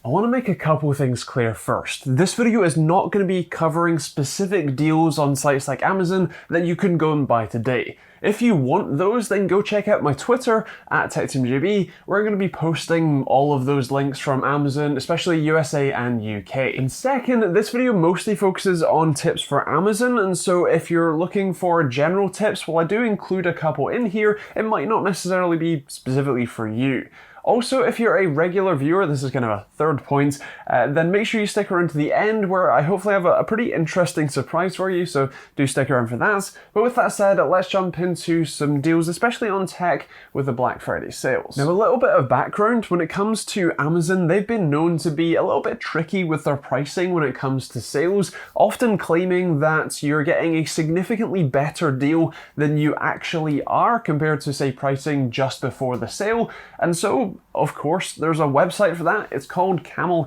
I want to make a couple things clear first. This video is not going to be covering specific deals on sites like Amazon that you can go and buy today. If you want those, then go check out my Twitter at TechteamGB. We're going to be posting all of those links from Amazon, especially USA and UK. And second, this video mostly focuses on tips for Amazon, and so if you're looking for general tips, well, I do include a couple in here. It might not necessarily be specifically for you. Also, if you're a regular viewer, this is kind of a third point, then make sure you stick around to the end where I hopefully have a pretty interesting surprise for you, so do stick around for that. But with that said, let's jump into some deals, especially on tech with the Black Friday sales. Now, a little bit of background, when it comes to Amazon, they've been known to be a little bit tricky with their pricing when it comes to sales, often claiming that you're getting a significantly better deal than you actually are compared to, say, pricing just before the sale. And so, of course, there's a website for that. It's called Camel.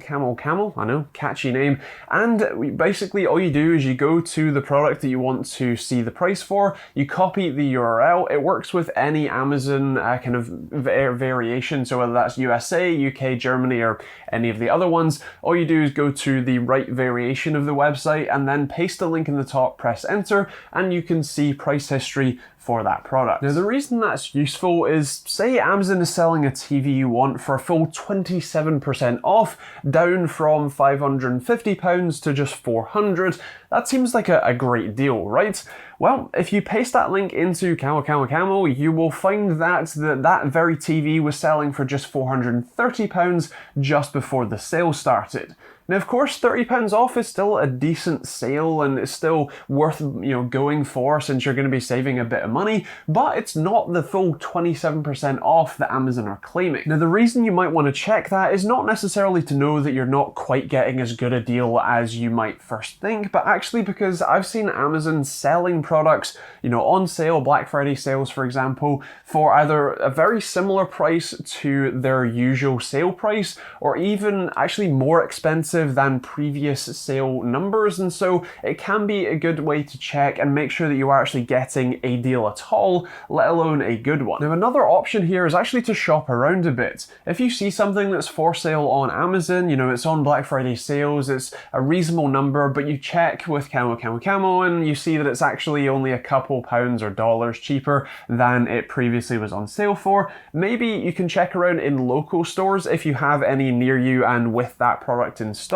I know, catchy name. And basically all you do is you go to the product that you want to see the price for, you copy the URL. It works with any Amazon kind of variation, so whether that's USA, UK, Germany, or any of the other ones, all you do is go to the right variation of the website and then paste the link in the top, press enter, and you can see price history for that product. Now, the reason that's useful is, say Amazon is selling a TV you want for a full 27% off, down from £550 to just £400. That seems like a great deal, right? Well, if you paste that link into Camel, you will find that that very TV was selling for just £430 just before the sale started. Now, of course, £30 off is still a decent sale and it's still worth, going for, since you're going to be saving a bit of money, but it's not the full 27% off that Amazon are claiming. Now, the reason you might want to check that is not necessarily to know that you're not quite getting as good a deal as you might first think, but actually because I've seen Amazon selling products, on sale, Black Friday sales, for example, for either a very similar price to their usual sale price, or even actually more expensive than previous sale numbers. And so it can be a good way to check and make sure that you are actually getting a deal at all, let alone a good one. Now, another option here is actually to shop around a bit. If you see something that's for sale on Amazon, it's on Black Friday sales, it's a reasonable number, but you check with Camel and you see that it's actually only a couple pounds or dollars cheaper than it previously was on sale for, maybe you can check around in local stores if you have any near you and with that product in stock.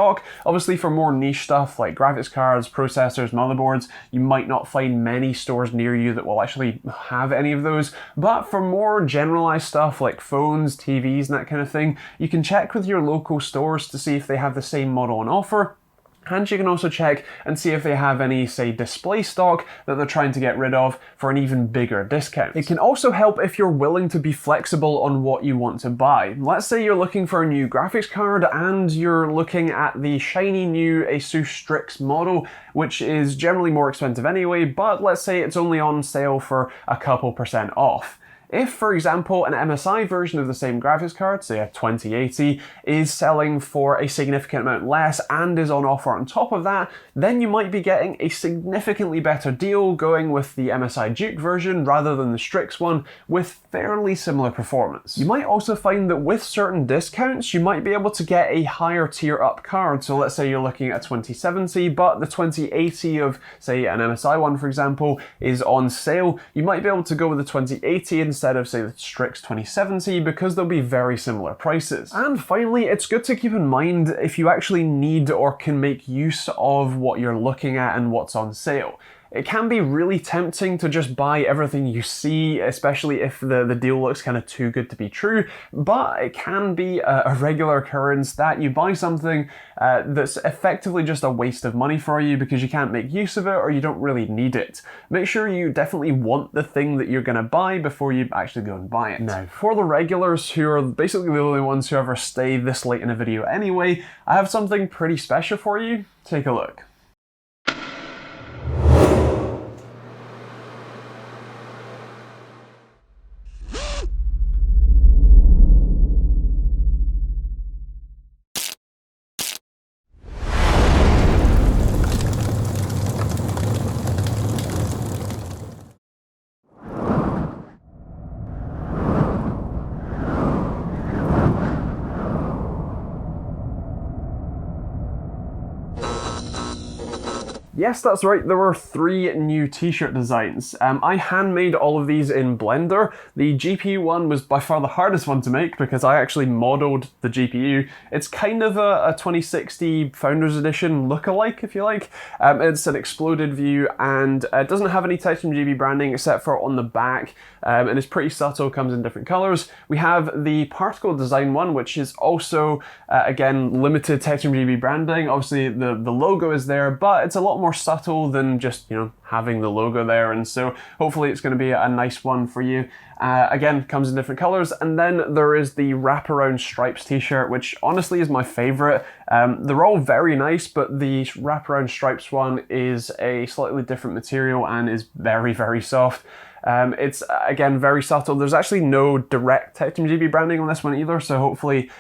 Obviously, for more niche stuff like graphics cards, processors, motherboards, you might not find many stores near you that will actually have any of those, but for more generalized stuff like phones, TVs, and that kind of thing, you can check with your local stores to see if they have the same model on offer. And you can also check and see if they have any, say, display stock that they're trying to get rid of for an even bigger discount. It can also help if you're willing to be flexible on what you want to buy. Let's say you're looking for a new graphics card and you're looking at the shiny new Asus Strix model, which is generally more expensive anyway, but let's say it's only on sale for a couple percent off. If, for example, an MSI version of the same graphics card, say a 2080, is selling for a significant amount less and is on offer on top of that, then you might be getting a significantly better deal going with the MSI Duke version rather than the Strix one, with fairly similar performance. You might also find that with certain discounts, you might be able to get a higher tier up card. So let's say you're looking at a 2070, but the 2080 of, say, an MSI one, for example, is on sale. You might be able to go with the 2080 instead of, say, the Strix 2070 because they'll be very similar prices. And finally, it's good to keep in mind if you actually need or can make use of what you're looking at and what's on sale. It can be really tempting to just buy everything you see, especially if the deal looks kind of too good to be true, but it can be a regular occurrence that you buy something that's effectively just a waste of money for you because you can't make use of it or you don't really need it. Make sure you definitely want the thing that you're going to buy before you actually go and buy it. Now, for the regulars who are basically the only ones who ever stay this late in a video anyway, I have something pretty special for you. Take a look. Yes, that's right, there were 3 new t-shirt designs. I handmade all of these in Blender. The GPU one was by far the hardest one to make because I actually modeled the GPU. It's kind of a 2060 Founders Edition lookalike, if you like. It's an exploded view and it doesn't have any TechteamGB branding except for on the back, and it's pretty subtle, comes in different colors. We have the particle design one, which is also, again, limited TechteamGB branding. Obviously the logo is there, but it's a lot more subtle than just, you know, having the logo there, and so hopefully it's going to be a nice one for you. Again, comes in different colors. And then there is the wraparound stripes t-shirt, which honestly is my favorite. They're all very nice, but the wraparound stripes one is a slightly different material and is very, very soft. It's, again, very subtle. There's actually no direct TechteamGB branding on this one either, so hopefully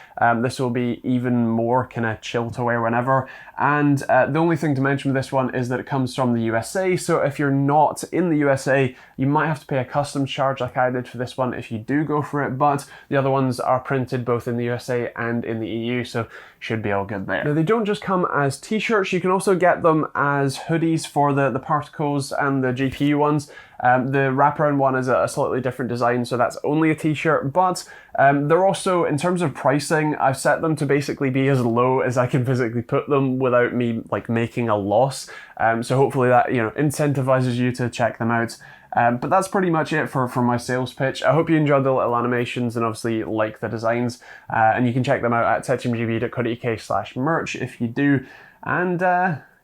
this will be even more kind of chill to wear whenever. And the only thing to mention with this one is that it comes from the USA, so if you're not in the USA, you might have to pay a customs charge like I did for this one if you do go for it, but the other ones are printed both in the USA and in the EU, so should be all good there. Now, they don't just come as t-shirts, you can also get them as hoodies for the particles and the GPU ones. The wraparound one is a slightly different design, so that's only a t-shirt, but they're also, in terms of pricing, I've set them to basically be as low as I can physically put them without me like making a loss. So hopefully that, you know, incentivizes you to check them out. But that's pretty much it for my sales pitch. I hope you enjoyed the little animations and obviously like the designs. And you can check them out at TechteamGB.co.uk/merch if you do. And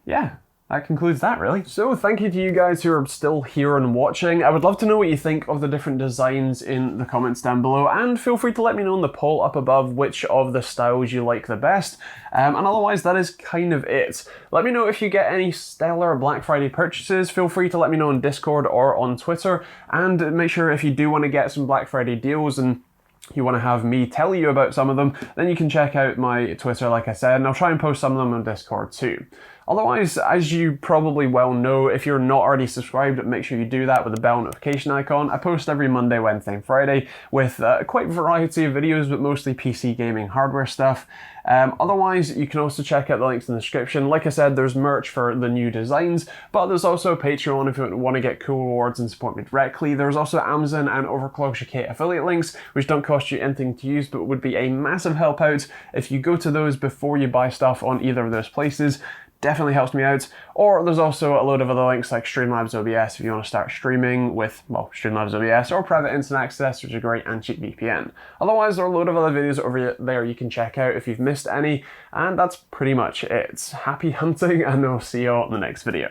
yeah. That concludes that, really. So thank you to you guys who are still here and watching. I would love to know what you think of the different designs in the comments down below, and feel free to let me know in the poll up above which of the styles you like the best. And otherwise, that is kind of it. Let me know if you get any stellar Black Friday purchases. Feel free to let me know on Discord or on Twitter, and make sure if you do want to get some Black Friday deals and you want to have me tell you about some of them, then you can check out my Twitter, like I said, and I'll try and post some of them on Discord too. Otherwise, as you probably well know, if you're not already subscribed, make sure you do that with the bell notification icon. I post every Monday, Wednesday, and Friday with quite a variety of videos, but mostly PC gaming hardware stuff. Otherwise, you can also check out the links in the description. Like I said, there's merch for the new designs, but there's also Patreon if you want to get cool rewards and support me directly. There's also Amazon and Overclock's UK affiliate links, which don't cost you anything to use, but would be a massive help out if you go to those before you buy stuff on either of those places. Definitely helps me out. Or there's also a load of other links like Streamlabs OBS if you want to start streaming with, well, Streamlabs OBS, or Private Internet Access, which is a great and cheap VPN. Otherwise, there are a load of other videos over there you can check out if you've missed any, and that's pretty much it. Happy hunting, and I'll see you all in the next video.